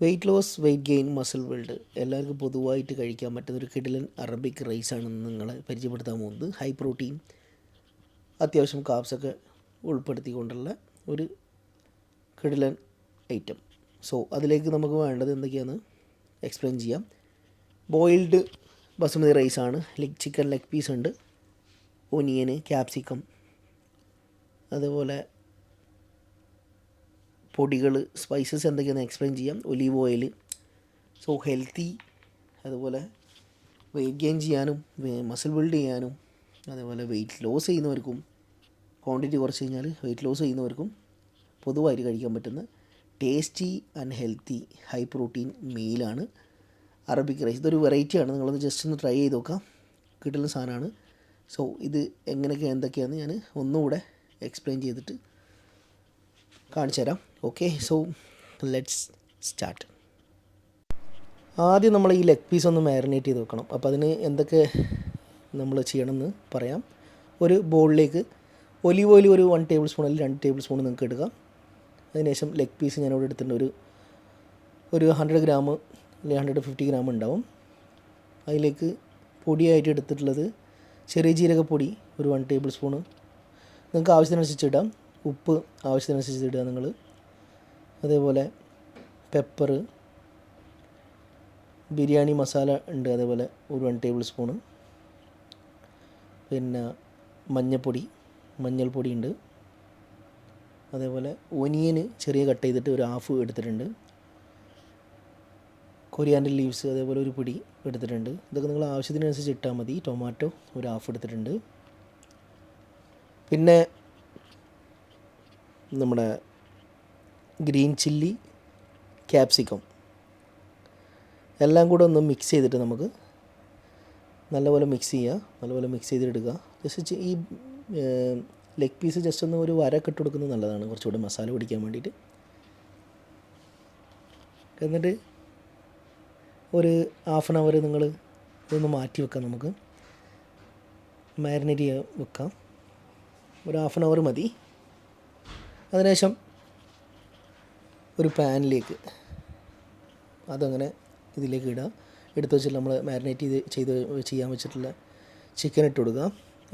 Wait loss, weight gain, muscle build എല്ലാവർക്കും പൊതുവായിട്ട് കഴിക്കാൻ പറ്റുന്നൊരു കിടിലൻ അറബിക് റൈസാണ് നിങ്ങളെ പരിചയപ്പെടുത്താൻ പോകുന്നത്. ഹൈ പ്രോട്ടീൻ, അത്യാവശ്യം കാർബ്സൊക്കെ ഉൾപ്പെടുത്തിക്കൊണ്ടുള്ള ഒരു കിടിലൻ ഐറ്റം. സോ അതിലേക്ക് നമുക്ക് വേണ്ടത് എന്തൊക്കെയാണെന്ന് എക്സ്പ്ലെയിൻ ചെയ്യാം. ബോയിൽഡ് ബസുമതി റൈസാണ്. ചിക്കൻ ലെഗ് പീസ് ഉണ്ട്, ഒനിയന്, ക്യാപ്സിക്കം, അതേപോലെ പൊടികൾ, സ്പൈസസ് എന്തൊക്കെയാണെന്ന് എക്സ്പ്ലെയിൻ ചെയ്യാം. Olive oil. സോ ഹെൽത്തി, അതുപോലെ വെയിറ്റ് ഗെയിൻ ചെയ്യാനും മസിൽ ബിൽഡ് ചെയ്യാനും, അതേപോലെ വെയിറ്റ് ലോസ് ചെയ്യുന്നവർക്കും, ക്വാണ്ടിറ്റി കുറച്ച് കഴിഞ്ഞാൽ വെയിറ്റ് ലോസ് ചെയ്യുന്നവർക്കും പൊതുവായിട്ട് കഴിക്കാൻ പറ്റുന്ന tasty and healthy high protein മീലാണ് അറബിക് റൈസ്. ഇതൊരു വെറൈറ്റിയാണ്, നിങ്ങളൊന്ന് ജസ്റ്റ് ഒന്ന് ട്രൈ ചെയ്ത് നോക്കാം. കിട്ടുന്ന സാധനമാണ്. സോ ഇത് എങ്ങനെയൊക്കെയാണ് എന്തൊക്കെയാണെന്ന് ഞാൻ ഒന്നുകൂടെ എക്സ്പ്ലെയിൻ ചെയ്തിട്ട് കാണിച്ചു തരാം. Okay, so let's start. ആദ്യം നമ്മൾ ഈ ലെഗ് പീസ് ഒന്ന് മാരിനേറ്റ് ചെയ്ത് വെക്കണം. അപ്പോൾ അതിന് എന്തൊക്കെ നമ്മൾ ചെയ്യണമെന്ന് പറയാം. ഒരു ബൗളിലേക്ക് ഒലിവ് ഓയിൽ ഒരു 1 ടേബിൾ സ്പൂൺ അല്ലെങ്കിൽ 2 ടേബിൾ സ്പൂൺ നിങ്ങൾക്ക് എടുക്കാം. അതിനുശേഷം ലെഗ് പീസ് ഞാനിവിടെ എടുത്തിട്ടുണ്ട്. ഒരു 100 ഗ്രാം അല്ലെങ്കിൽ 150 ഗ്രാം ഉണ്ടാവും. അതിലേക്ക് പൊടിയായിട്ട് എടുത്തിട്ടുള്ളത് ചെറിയ ജീരകപ്പൊടി ഒരു 1 ടേബിൾ സ്പൂണ്. നിങ്ങൾക്ക് ആവശ്യത്തിനനുസരിച്ച് ഇടാം. ഉപ്പ് ആവശ്യത്തിനനുസരിച്ച് ഇടുക നിങ്ങൾ. അതേപോലെ പെപ്പർ, ബിരിയാണി മസാല ഉണ്ട്, അതേപോലെ ഒരു 1 ടേബിൾ സ്പൂണ്. പിന്നെ മഞ്ഞൾപ്പൊടി ഉണ്ട്. അതേപോലെ ഒനിയന് ചെറിയ കട്ട് ചെയ്തിട്ട് ഒരു ഹാഫ് എടുത്തിട്ടുണ്ട്. കൊറിയാൻഡർ ലീവ്സ് അതേപോലെ ഒരു പിടി എടുത്തിട്ടുണ്ട്. ഇതൊക്കെ നിങ്ങൾ ആവശ്യത്തിനനുസരിച്ച് ഇട്ടാൽ മതി. ടൊമാറ്റോ ഒരു ഹാഫ് എടുത്തിട്ടുണ്ട്. പിന്നെ നമ്മുടെ ഗ്രീൻ ചില്ലി, ക്യാപ്സിക്കം എല്ലാം കൂടെ ഒന്ന് മിക്സ് ചെയ്തിട്ട് നമുക്ക് നല്ലപോലെ മിക്സ് ചെയ്യുക. നല്ലപോലെ മിക്സ് ചെയ്തെടുക്കുക. ജസ്റ്റ് ഈ ലെഗ് പീസ് ജസ്റ്റ് ഒന്ന് ഒരു വരക്കെ ഇട്ട് കൊടുക്കുന്നത് നല്ലതാണ്, കുറച്ചുകൂടി മസാല പിടിക്കാൻ വേണ്ടിയിട്ട്. എന്നിട്ട് ഒരു ഹാഫ് ആൻ അവർ നിങ്ങൾ ഇതൊന്ന് മാറ്റി വെക്കാം. നമുക്ക് മാരിനേറ്റ് ചെയ്യാൻ വെക്കാം. ഒരു ഹാഫ് ആൻ അവർ മതി. അതിനുശേഷം ഒരു പാനിലേക്ക് അതങ്ങനെ ഇതിലേക്ക് ഇടുക. എടുത്ത് വെച്ചിട്ട് നമ്മൾ മാരിനേറ്റ് ചെയ്യാൻ വെച്ചിട്ടുള്ള ചിക്കൻ ഇട്ട് കൊടുക്കുക.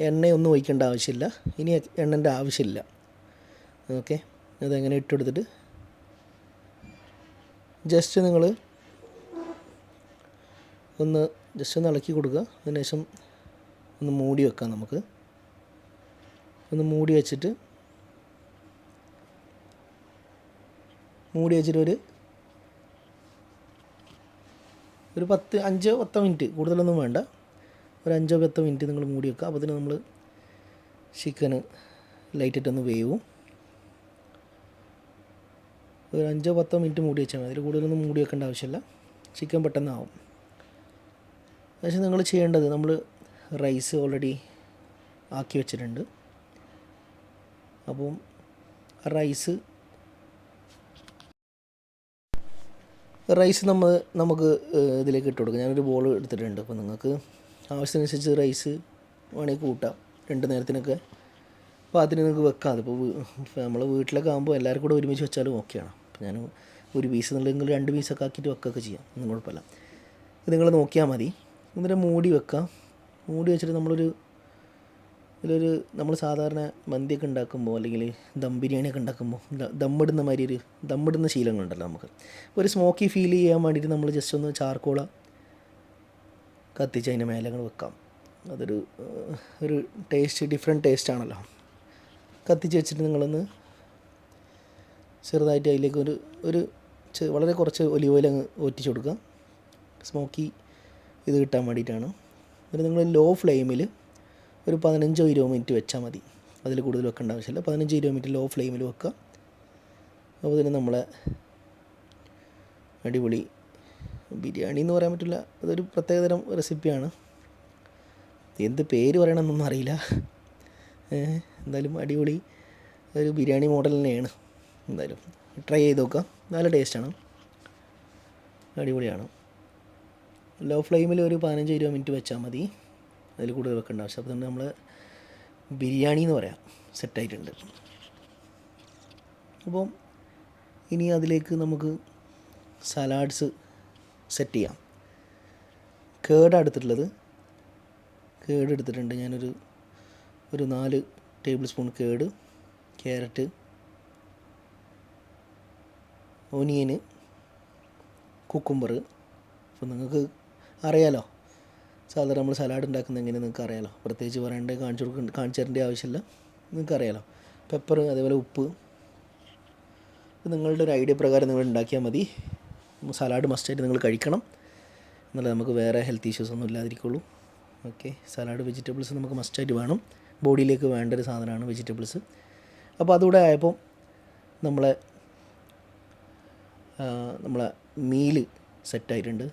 എണ്ണയൊന്നും ഒഴിക്കേണ്ട ആവശ്യമില്ല. ഇനി എണ്ണൻ്റെ ആവശ്യമില്ല. ഓക്കെ, അതെങ്ങനെ ഇട്ടെടുത്തിട്ട് ജസ്റ്റ് നിങ്ങൾ ഒന്ന് ഇളക്കി കൊടുക്കുക. അതിനുശേഷം ഒന്ന് മൂടി വെക്കാം. നമുക്ക് ഒന്ന് മൂടി വെച്ചിട്ട് ഒരു 5-10 മിനിറ്റ്, കൂടുതലൊന്നും വേണ്ട, ഒരു 5-10 മിനിറ്റ് നിങ്ങൾ മൂടി വെക്കുക. അപ്പോൾ തന്നെ നമ്മൾ ചിക്കന് ലൈറ്റായിട്ടൊന്ന് വേവും. ഒരു 5-10 മിനിറ്റ് മൂടി വെച്ചാൽ മതി. അതിൽ കൂടുതലൊന്നും മൂടി വെക്കേണ്ട ആവശ്യമില്ല. ചിക്കൻ പെട്ടെന്നാവും. പക്ഷേ നിങ്ങൾ ചെയ്യേണ്ടത്, നമ്മൾ റൈസ് ഓൾറെഡി ആക്കി വെച്ചിട്ടുണ്ട്. അപ്പം റൈസ് നമുക്ക് ഇതിലേക്ക് ഇട്ട് കൊടുക്കാം. ഞാനൊരു ബോൾ എടുത്തിട്ടുണ്ട്. അപ്പോൾ നിങ്ങൾക്ക് ആവശ്യത്തിനനുസരിച്ച് റൈസ് വേണമെങ്കിൽ കൂട്ടാം, 2 നേരത്തിനൊക്കെ. അപ്പോൾ അതിന് നിങ്ങൾക്ക് വെക്കാം. അതിപ്പോൾ നമ്മൾ വീട്ടിലൊക്കെ ആകുമ്പോൾ എല്ലാവരും കൂടെ ഒരുമിച്ച് വെച്ചാലും ഓക്കെയാണ്. അപ്പോൾ ഞാൻ ഒരു പീസ് എന്നുള്ളതെങ്കിൽ 2 പീസൊക്കെ ആക്കിയിട്ട് വെക്കുകയൊക്കെ ചെയ്യാം, ഒന്നും കുഴപ്പമില്ല. ഇത് നിങ്ങൾ നോക്കിയാൽ മതി. എന്നിട്ട് മൂടി വെക്കാം. മൂടി വെച്ചിട്ട് നമ്മൾ സാധാരണ മന്തിയൊക്കെ ഉണ്ടാക്കുമ്പോൾ അല്ലെങ്കിൽ ദം ബിരിയാണിയൊക്കെ ഉണ്ടാക്കുമ്പോൾ ദമ്മിടുന്ന ശീലങ്ങളുണ്ടല്ലോ നമുക്ക്. ഒരു സ്മോക്കി ഫീൽ ചെയ്യാൻ വേണ്ടിയിട്ട് നമ്മൾ ജസ്റ്റ് ഒന്ന് ചാർക്കോള കത്തിച്ച് അതിൻ്റെ മേലെ വെക്കാം. ഒരു ഡിഫറെൻറ്റ് ടേസ്റ്റ് ആണല്ലോ. കത്തിച്ച് വെച്ചിട്ട് നിങ്ങളൊന്ന് ചെറുതായിട്ട് അതിലേക്ക് വളരെ കുറച്ച് ഒലിവ് ഓയിൽ അങ്ങ് ഒറ്റിച്ച് കൊടുക്കുക. സ്മോക്കി ഇത് കിട്ടാൻ വേണ്ടിയിട്ടാണ്. എന്നിട്ട് നിങ്ങൾ ലോ ഫ്ലെയിമിൽ ഒരു 15-20 മിനിറ്റ് വെച്ചാൽ മതി. അതിൽ കൂടുതൽ വെക്കേണ്ട ആവശ്യമില്ല. 15-20 മിനിറ്റ് ലോ ഫ്ലെയിമിൽ വെക്കുക. അപ്പോൾ ഇതിന് നമ്മളെ അടിപൊളി ബിരിയാണി എന്ന് പറയാൻ പറ്റില്ല, അതൊരു പ്രത്യേകതരം റെസിപ്പിയാണ്. എന്ത് പേര് പറയണമെന്നൊന്നും അറിയില്ല. എന്തായാലും അടിപൊളി ഒരു ബിരിയാണി മോഡൽ തന്നെയാണ്. എന്തായാലും ട്രൈ ചെയ്ത് നോക്കുക. നല്ല ടേസ്റ്റാണ്, അടിപൊളിയാണ്. ലോ ഫ്ലെയിമിൽ ഒരു 15-20 മിനിറ്റ് വെച്ചാൽ മതി. അതിൽ കൂടുതൽ വെക്കേണ്ട ആവശ്യം. അപ്പോൾ തന്നെ നമ്മൾ ബിരിയാണി എന്ന് പറയാം സെറ്റായിട്ടുണ്ട്. അപ്പോൾ ഇനി അതിലേക്ക് നമുക്ക് സലാഡ്സ് സെറ്റ് ചെയ്യാം. കേടാണ് എടുത്തിട്ടുള്ളത്. കേട് എടുത്തിട്ടുണ്ട് ഞാനൊരു 4 ടേബിൾ സ്പൂൺ കേട്, ക്യാരറ്റ്, ഓനിയന്, കുക്കുംബർ. അപ്പോൾ നിങ്ങൾക്ക് അറിയാലോ സാധാരണ നമ്മൾ സലാഡ് ഉണ്ടാക്കുന്നത് എങ്ങനെ നിങ്ങൾക്ക് അറിയാലോ, പ്രത്യേകിച്ച് കാണിച്ചു തരേണ്ട ആവശ്യമില്ല, നിങ്ങൾക്ക് അറിയാലോ. പെപ്പർ, അതേപോലെ ഉപ്പ്. നിങ്ങളുടെ ഒരു ഐഡിയ പ്രകാരം നിങ്ങൾ ഉണ്ടാക്കിയാൽ മതി. സലാഡ് മസ്റ്റായിട്ട് നിങ്ങൾ കഴിക്കണം, എന്നാലേ നമുക്ക് വേറെ ഹെൽത്ത് ഇഷ്യൂസ് ഒന്നും ഇല്ലാതിരിക്കുള്ളൂ. ഓക്കെ, സലാഡ് വെജിറ്റബിൾസ് നമുക്ക് മസ്റ്റായിട്ട് വേണം, ബോഡിയിലേക്ക് വേണ്ട ഒരു സാധനമാണ് വെജിറ്റബിൾസ്. അപ്പോൾ അതുകൂടെ ആയപ്പോൾ നമ്മളെ മീല് സെറ്റായിട്ടുണ്ട്.